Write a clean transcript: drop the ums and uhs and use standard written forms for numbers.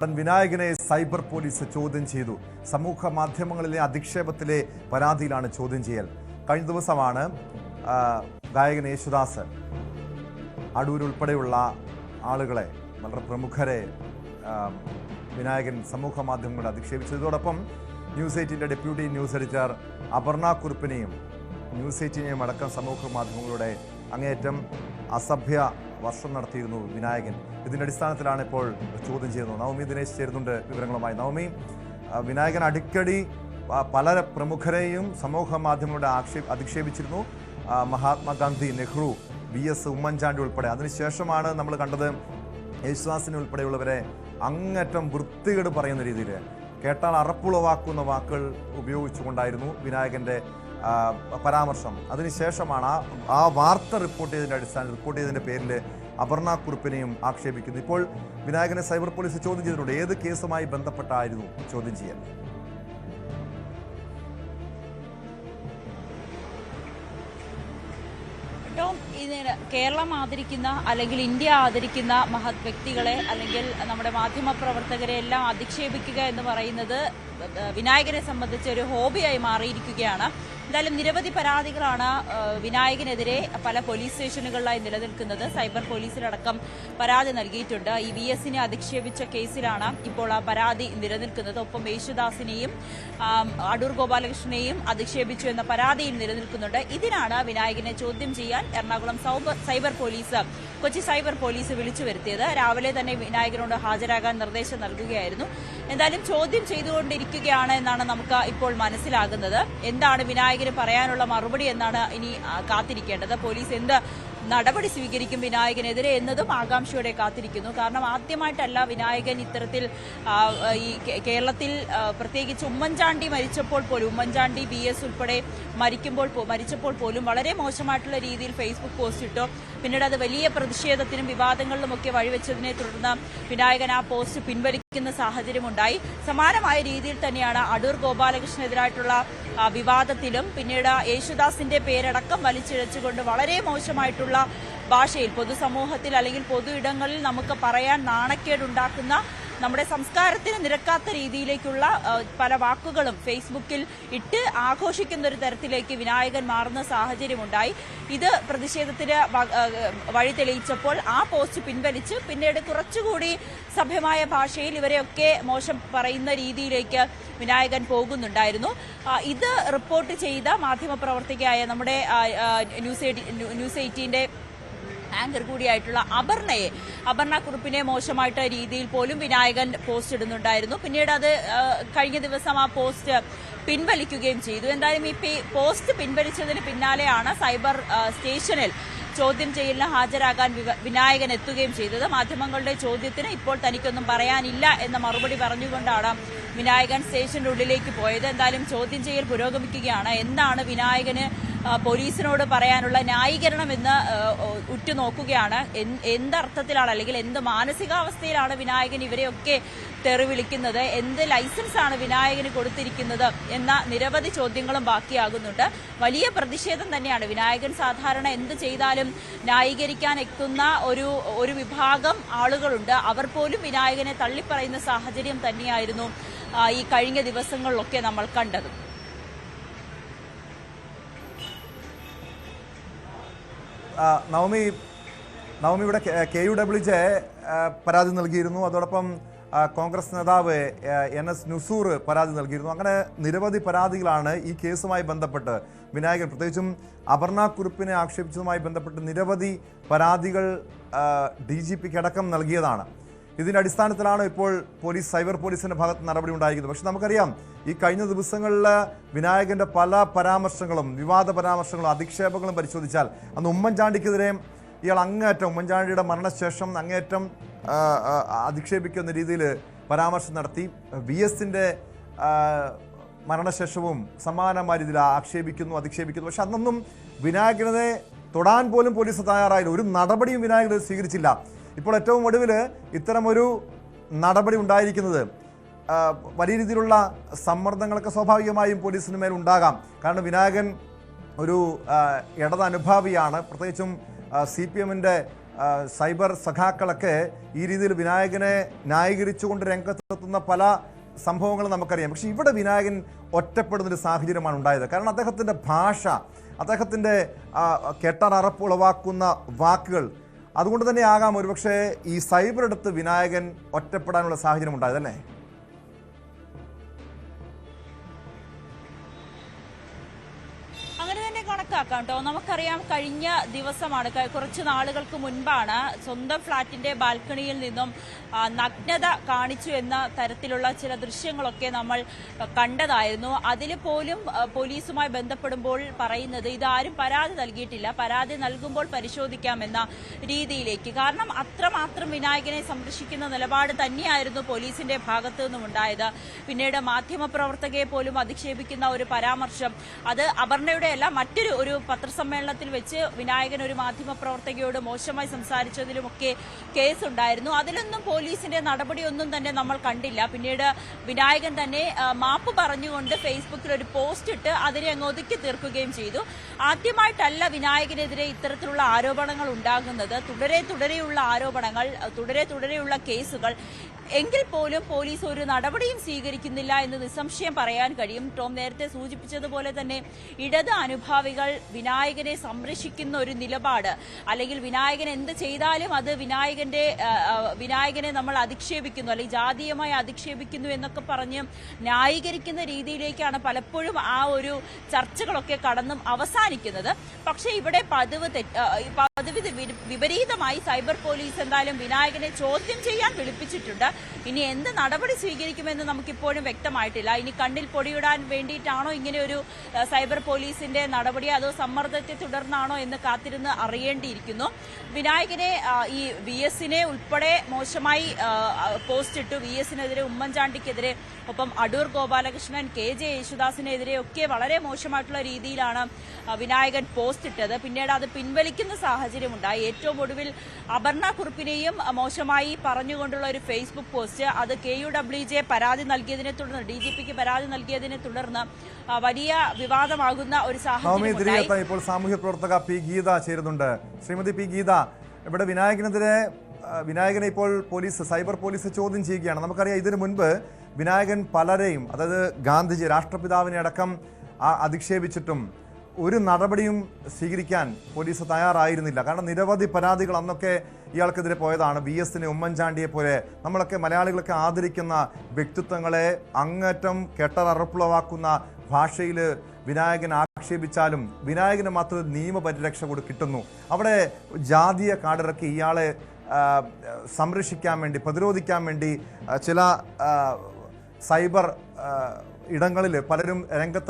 വിനായകനെ cyber police ചോദ്യം ചെയ്തു. സമൂഹ മാധ്യമങ്ങളിലെ അധിക്ഷേപത്തിലെ പരാതിയിലാണ് ചോദ്യം ചെയ്യൽ. കഴിഞ്ഞ ദിവസമാണ് ഗായകൻ യേശുദാസ് അടൂർ ഉൾപ്പെടെയുള്ള ആളുകളെ, വളരെ പ്രമുഖരെ വിനായകൻ സമൂഹ മാധ്യമങ്ങളെ അധിക്ഷേപിച്ചു. ഇതോടൊപ്പം news 8 deputy news editor Aparna കുറുപ്പിനെയും ന്യൂസ് 8 അടക്കം സമൂഹ മാധ്യമങ്ങളുടെ അങ്ങേയറ്റം അസഭ്യ വർഷം നടത്തിയിരുന്നു വിനായകൻ. ഇതിൻ്റെ അടിസ്ഥാനത്തിലാണ് ഇപ്പോൾ ചോദ്യം ചെയ്യുന്നത്. നവമി ദിനേശ് ചേരുന്നുണ്ട് വിവരങ്ങളുമായി. നവമി, വിനായകൻ അടിക്കടി പല പ്രമുഖരെയും സമൂഹ മാധ്യമങ്ങളുടെ അധിക്ഷേപിച്ചിരുന്നു. മഹാത്മാഗാന്ധി, നെഹ്റു, VS ഉമ്മൻചാണ്ടി ഉൾപ്പെടെ. അതിനുശേഷമാണ് നമ്മൾ കണ്ടത് യേശുദാസിനെ ഉൾപ്പെടെയുള്ളവരെ അങ്ങേറ്റം വൃത്തികേട് പറയുന്ന രീതിയിൽ, കേട്ടാൽ അറപ്പുളവാക്കുന്ന വാക്കുകൾ ഉപയോഗിച്ചുകൊണ്ടായിരുന്നു വിനായകൻ്റെ പരാമർശം. അതിനുശേഷമാണ് ആ വാർത്ത റിപ്പോർട്ട് ചെയ്തതിൻ്റെ പേരിൽ അപർണ കുറുപ്പിനെയും ആക്ഷേപിക്കുന്നു. ഇപ്പോൾ വിനായകനെ സൈബർ പോലീസ് ചോദ്യം ചെയ്തിട്ടുണ്ട്. ഏത് കേസുമായി ബന്ധപ്പെട്ടായിരുന്നു ചോദ്യം ചെയ്യാൻ? കേരളം ആദരിക്കുന്ന അല്ലെങ്കിൽ ഇന്ത്യ ആദരിക്കുന്ന മഹത് വ്യക്തികളെ അല്ലെങ്കിൽ നമ്മുടെ മാധ്യമ പ്രവർത്തകരെ എല്ലാം അധിക്ഷേപിക്കുക എന്ന് പറയുന്നത് വിനായകനെ സംബന്ധിച്ച് ഒരു ഹോബിയായി മാറിയിരിക്കുകയാണ്. എന്തായാലും നിരവധി പരാതികളാണ് വിനായകനെതിരെ പല പോലീസ് സ്റ്റേഷനുകളിലായി നിലനിൽക്കുന്നത്. സൈബർ പോലീസിലടക്കം പരാതി നൽകിയിട്ടുണ്ട്. ഈ VSനെ അധിക്ഷേപിച്ച കേസിലാണ് ഇപ്പോൾ ആ പരാതി നിലനിൽക്കുന്നത്. ഒപ്പം യേശുദാസിനെയും അടൂർ ഗോപാലകൃഷ്ണനെയും അധിക്ഷേപിച്ചു എന്ന പരാതിയിൽ നിലനിൽക്കുന്നുണ്ട്. ഇതിനാണ് വിനായകനെ ചോദ്യം ചെയ്യാൻ എറണാകുളം കൊച്ചി സൈബർ പോലീസ് വിളിച്ചു വരുത്തിയത്. രാവിലെ തന്നെ വിനായകനോട് ഹാജരാകാൻ നിർദ്ദേശം നൽകുകയായിരുന്നു. എന്തായാലും ചോദ്യം ചെയ്തുകൊണ്ടിരിക്കുകയാണ് എന്നാണ് നമുക്ക് ഇപ്പോൾ മനസ്സിലാകുന്നത്. എന്താണ് വിനായകന് പറയാനുള്ള മറുപടി എന്നാണ് ഇനി കാത്തിരിക്കേണ്ടത്. പോലീസ് എന്ത് നടപടി സ്വീകരിക്കും വിനായകനെതിരെ എന്നതും ആകാംക്ഷയോടെ കാത്തിരിക്കുന്നു. കാരണം ആദ്യമായിട്ടല്ല വിനായകൻ ഇത്തരത്തിൽ ഈ കേരളത്തിൽ, പ്രത്യേകിച്ച് ഉമ്മൻചാണ്ടി മരിച്ചപ്പോൾ പോലും, ഉമ്മൻചാണ്ടി VS ഉൾപ്പെടെ മരിച്ചപ്പോൾ പോലും വളരെ മോശമായിട്ടുള്ള രീതിയിൽ ഫേസ്ബുക്ക് പോസ്റ്റ് ഇട്ടു. പിന്നീട് അത് വലിയ പ്രതിഷേധത്തിനും വിവാദങ്ങളിലുമൊക്കെ വഴിവെച്ചതിനെ തുടർന്ന് വിനായകൻ ആ പോസ്റ്റ് പിൻവലിക്കുന്ന സാഹചര്യമുണ്ടായി. സമാനമായ രീതിയിൽ തന്നെയാണ് അടൂർ ഗോപാലകൃഷ്ണനെതിരായിട്ടുള്ള വിവാദത്തിലും പിന്നീട് യേശുദാസിന്റെ പേരടക്കം വലിച്ചിഴച്ചുകൊണ്ട് വളരെ മോശമായിട്ടുള്ള ഭാഷയിൽ പൊതുസമൂഹത്തിൽ അല്ലെങ്കിൽ പൊതു ഇടങ്ങളിൽ നമുക്ക് പറയാൻ നാണക്കേടുണ്ടാക്കുന്ന, നമ്മുടെ സംസ്കാരത്തിന് നിരക്കാത്ത രീതിയിലേക്കുള്ള പല വാക്കുകളും ഫേസ്ബുക്കിൽ ഇട്ട് ആഘോഷിക്കുന്ന ഒരു തരത്തിലേക്ക് വിനായകൻ മാറുന്ന സാഹചര്യമുണ്ടായി. ഇത് പ്രതിഷേധത്തിന് വഴി തെളിയിച്ചപ്പോൾ ആ പോസ്റ്റ് പിൻവലിച്ച് പിന്നീട് കുറച്ചുകൂടി സഭ്യമായ ഭാഷയിൽ ഇവരെയൊക്കെ മോശം പറയുന്ന രീതിയിലേക്ക് വിനായകൻ പോകുന്നുണ്ടായിരുന്നു. ഇത് റിപ്പോർട്ട് ചെയ്ത മാധ്യമപ്രവർത്തകയായ നമ്മുടെ ന്യൂസ് 8 ആങ്കർ കൂടിയായിട്ടുള്ള അപർണ കുറുപ്പിനെ മോശമായിട്ട് രീതിയിൽ പോലും വിനായകൻ പോസ്റ്റ് ഇടുന്നുണ്ടായിരുന്നു. പിന്നീട് അത് കഴിഞ്ഞ ദിവസം ആ പോസ്റ്റ് പിൻവലിക്കുകയും ചെയ്തു. എന്തായാലും ഈ പോസ്റ്റ് പിൻവലിച്ചതിന് പിന്നാലെയാണ് സൈബർ സ്റ്റേഷനിൽ ചോദ്യം ചെയ്യലിന് ഹാജരാകാൻ വിനായകൻ എത്തുകയും ചെയ്തത്. മാധ്യമങ്ങളുടെ ചോദ്യത്തിന് ഇപ്പോൾ തനിക്കൊന്നും പറയാനില്ല എന്ന മറുപടി പറഞ്ഞുകൊണ്ടാണ് വിനായകൻ സ്റ്റേഷന്റെ ഉള്ളിലേക്ക് പോയത്. എന്തായാലും ചോദ്യം ചെയ്യൽ പുരോഗമിക്കുകയാണ്. എന്താണ് വിനായകന് പോലീസിനോട് പറയാനുള്ള ന്യായീകരണം എന്ന് ഉറ്റുനോക്കുകയാണ്. എന്തർത്ഥത്തിലാണ് അല്ലെങ്കിൽ എന്ത് മാനസികാവസ്ഥയിലാണ് വിനായകൻ ഇവരെയൊക്കെ തെറി വിളിക്കുന്നത്, എന്ത് ലൈസൻസാണ് വിനായകന് കൊടുത്തിരിക്കുന്നത് എന്ന നിരവധി ചോദ്യങ്ങളും ബാക്കിയാകുന്നുണ്ട്. വലിയ പ്രതിഷേധം തന്നെയാണ്. വിനായകൻ സാധാരണ എന്ത് ചെയ്താലും ന്യായീകരിക്കാൻ എത്തുന്ന ഒരു വിഭാഗം ആളുകളുണ്ട്. അവർ പോലും വിനായകനെ തള്ളിപ്പറയുന്ന സാഹചര്യം തന്നെയായിരുന്നു ഈ കഴിഞ്ഞ ദിവസങ്ങളിലൊക്കെ നമ്മൾ കണ്ടത്. നവമിയുടെ KUWJ പരാതി നൽകിയിരുന്നു. അതോടൊപ്പം കോൺഗ്രസ് നേതാവ് NS നുസൂർ പരാതി നൽകിയിരുന്നു. അങ്ങനെ നിരവധി പരാതികളാണ് ഈ കേസുമായി ബന്ധപ്പെട്ട് വിനായകൻ, പ്രത്യേകിച്ചും അപർണ കുറുപ്പിനെ ആക്ഷേപിച്ചതുമായി ബന്ധപ്പെട്ട് നിരവധി പരാതികൾ DGPക്ക് അടക്കം നൽകിയതാണ്. ഇതിൻ്റെ അടിസ്ഥാനത്തിലാണ് ഇപ്പോൾ സൈബർ പോലീസിൻ്റെ ഭാഗത്ത് നടപടി ഉണ്ടായിരിക്കുന്നത്. പക്ഷെ നമുക്കറിയാം, ഈ കഴിഞ്ഞ ദിവസങ്ങളിൽ വിനായകൻ്റെ പല പരാമർശങ്ങളും, വിവാദ പരാമർശങ്ങളും അധിക്ഷേപങ്ങളും പരിശോധിച്ചാൽ, അന്ന് ഉമ്മൻചാണ്ടിക്കെതിരെ ഇയാൾ അങ്ങേറ്റം, ഉമ്മൻചാണ്ടിയുടെ മരണശേഷം അങ്ങേറ്റം അധിക്ഷേപിക്കുന്ന രീതിയിൽ പരാമർശം നടത്തി. VSന്റെ മരണശേഷവും സമാനമായ രീതിയിൽ അധിക്ഷേപിക്കുന്നു. പക്ഷെ അന്നൊന്നും വിനായകനെ തൊടാൻ പോലും പോലീസ് തയ്യാറായില്ല. ഒരു നടപടിയും വിനായകൻ സ്വീകരിച്ചില്ല. ഇപ്പോൾ ഏറ്റവും ഒടുവിൽ ഇത്തരമൊരു നടപടി ഉണ്ടായിരിക്കുന്നത് വലിയ രീതിയിലുള്ള സമ്മർദ്ദങ്ങളൊക്കെ സ്വാഭാവികമായും പോലീസിന് മേൽ ഉണ്ടാകാം. കാരണം വിനായകൻ ഒരു ഇടത് അനുഭാവിയാണ്. പ്രത്യേകിച്ചും CPMന്റെ സൈബർ സഖാക്കളൊക്കെ ഈ രീതിയിൽ വിനായകനെ ന്യായീകരിച്ചുകൊണ്ട് രംഗത്തെത്തുന്ന പല സംഭവങ്ങളും നമുക്കറിയാം. പക്ഷെ ഇവിടെ വിനായകൻ ഒറ്റപ്പെടുന്നൊരു സാഹചര്യമാണ് ഉണ്ടായത്. കാരണം അദ്ദേഹത്തിൻ്റെ ഭാഷ, അദ്ദേഹത്തിൻ്റെ കെട്ടറപ്പുളവാക്കുന്ന വാക്കുകൾ, അതുകൊണ്ട് തന്നെ ആകാം ഒരുപക്ഷെ ഈ സൈബർ എടുത്ത് വിനായകൻ ഒറ്റപ്പെടാനുള്ള സാഹചര്യം ഉണ്ടായതല്ലേ? അങ്ങനെ തന്നെ കണക്കാക്കാം കേട്ടോ. നമുക്കറിയാം, കഴിഞ്ഞ ദിവസമാണ്, കുറച്ച് നാളുകൾക്ക് മുൻപാണ് സ്വന്തം ഫ്ളാറ്റിന്റെ ബാൽക്കണിയിൽ നിന്നും നഗ്നത കാണിച്ചു എന്ന തരത്തിലുള്ള ചില ദൃശ്യങ്ങളൊക്കെ നമ്മൾ കണ്ടതായിരുന്നു. അതിൽ പോലും പോലീസുമായി ബന്ധപ്പെടുമ്പോൾ പറയുന്നത് ഇതാരും പരാതി നൽകിയിട്ടില്ല, പരാതി നൽകുമ്പോൾ പരിശോധിക്കാമെന്ന രീതിയിലേക്ക്. കാരണം അത്രമാത്രം വിനായകനെ സംരക്ഷിക്കുന്ന നിലപാട് തന്നെയായിരുന്നു പോലീസിന്റെ ഭാഗത്തു നിന്നും ഉണ്ടായത്. പിന്നീട് മാധ്യമപ്രവർത്തകയെ പോലും അധിക്ഷേപിക്കുന്ന ഒരു പരാമർശം, അത് അപർണയുടെ അല്ല, മറ്റൊരു പത്രസമ്മേളനത്തിൽ വെച്ച് വിനായകൻ ഒരു മാധ്യമപ്രവർത്തകയോട് മോശമായി സംസാരിച്ചതിലുമൊക്കെ കേസുണ്ടായിരുന്നു. അതിലൊന്നും പോലീസിന്റെ നടപടിയൊന്നും തന്നെ നമ്മൾ കണ്ടില്ല. പിന്നീട് വിനായകൻ തന്നെ മാപ്പ് പറഞ്ഞുകൊണ്ട് ഫേസ്ബുക്കിൽ ഒരു പോസ്റ്റ് ഇട്ട് അതിനെ അങ്ങ് ഒതുക്കി തീർക്കുകയും ചെയ്തു. ആദ്യമായിട്ടല്ല വിനായകനെതിരെ ഇത്തരത്തിലുള്ള ആരോപണങ്ങൾ ഉണ്ടാകുന്നത്. തുടരെയുള്ള ആരോപണങ്ങൾ, തുടരെയുള്ള കേസുകൾ. എങ്കിൽ പോലും പോലീസ് ഒരു നടപടിയും സ്വീകരിക്കുന്നില്ല എന്ന് നിസ്സംശയം പറയാൻ കഴിയും. ടോം നേരത്തെ സൂചിപ്പിച്ചതുപോലെ തന്നെ ഇടത് അനുഭാവികൾ വിനായകനെ സംരക്ഷിക്കുന്ന ഒരു നിലപാട്, അല്ലെങ്കിൽ വിനായകൻ എന്ത് ചെയ്താലും അത് വിനായകനെ നമ്മൾ അധിക്ഷേപിക്കുന്നു, അല്ലെങ്കിൽ ജാതീയമായി അധിക്ഷേപിക്കുന്നു എന്നൊക്കെ പറഞ്ഞ് ന്യായീകരിക്കുന്ന രീതിയിലേക്കാണ് പലപ്പോഴും ആ ഒരു ചർച്ചകളൊക്കെ കടന്നും അവസാനിക്കുന്നത്. പക്ഷേ ഇവിടെ പതിവ് വിപരീതമായി സൈബർ പോലീസ് എന്തായാലും വിനായകനെ ചോദ്യം ചെയ്യാൻ വിളിപ്പിച്ചിട്ടുണ്ട്. ഇനി എന്ത് നടപടി സ്വീകരിക്കുമെന്ന് നമുക്കിപ്പോഴും വ്യക്തമായിട്ടില്ല. ഇനി കണ്ണിൽ പൊടിയിടാൻ വേണ്ടിയിട്ടാണോ ഇങ്ങനെ ഒരു സൈബർ പോലീസിന്റെ നടപടി, അതോ സമ്മർദ്ദത്തെ തുടർന്നാണോ എന്ന് കാത്തിരുന്ന് അറിയേണ്ടിയിരിക്കുന്നു. വിനായകനെ ഈ VS-നെ ഉൾപ്പെടെ മോശമായി പോസ്റ്റ് ഇട്ടു. VS-നെതിരെ, ഉമ്മൻചാണ്ടിക്കെതിരെ, ഒപ്പം അടൂർ ഗോപാലകൃഷ്ണൻ, KJ യേശുദാസിനെതിരെ ഒക്കെ വളരെ മോശമായിട്ടുള്ള രീതിയിലാണ് വിനായകൻ പോസ്റ്റ് ഇട്ടത്. പിന്നീട് അത് പിൻവലിക്കുന്ന സാഹചര്യമുണ്ടായി. ഏറ്റവും ഒടുവിൽ അപർണ കുറുപ്പിനെയും മോശമായി പറഞ്ഞുകൊണ്ടുള്ള ഒരു ഫേസ്ബുക്ക് പോസ്റ്റ്, അത് KUWJ പരാതി നൽകിയതിനെ തുടർന്ന്, DGPക്ക് പരാതി നൽകിയതിനെ തുടർന്ന് വലിയ വിവാദമാകുന്ന ഒരു സാഹചര്യം. ഇപ്പോൾ സാമൂഹ്യ പ്രവർത്തക P. ഗീത ചേരുന്നുണ്ട്. ശ്രീമതി P. ഗീത, ഇവിടെ വിനായകനെ ഇപ്പോൾ സൈബർ പോലീസ് ചോദ്യം ചെയ്യുകയാണ്. നമുക്കറിയാം, ഇതിനു മുൻപ് വിനായകൻ പലരെയും, അതായത് ഗാന്ധിജി, രാഷ്ട്രപിതാവിനെ അടക്കം അധിക്ഷേപിച്ചിട്ടും ഒരു നടപടിയും സ്വീകരിക്കാൻ പോലീസ് തയ്യാറായിരുന്നില്ല. കാരണം നിരവധി പരാതികൾ അന്നൊക്കെ ഇയാൾക്കെതിരെ പോയതാണ്. VS-നെ, ഉമ്മൻചാണ്ടിയെ പോലെ നമ്മളൊക്കെ മലയാളികളൊക്കെ ആദരിക്കുന്ന വ്യക്തിത്വങ്ങളെ അങ്ങേറ്റം കെട്ടറപ്പുളവാക്കുന്ന ഭാഷയിൽ വിനായകൻ ആക്ഷേപിച്ചാലും വിനായകന് മാത്രം നിയമപരിരക്ഷ കിട്ടുന്നു. അവിടെ ജാതീയ കാർഡിറക്കി ഇയാളെ സംരക്ഷിക്കാൻ വേണ്ടി, പ്രതിരോധിക്കാൻ വേണ്ടി ചില സൈബർ ഇടങ്ങളിൽ പലരും രംഗത്ത്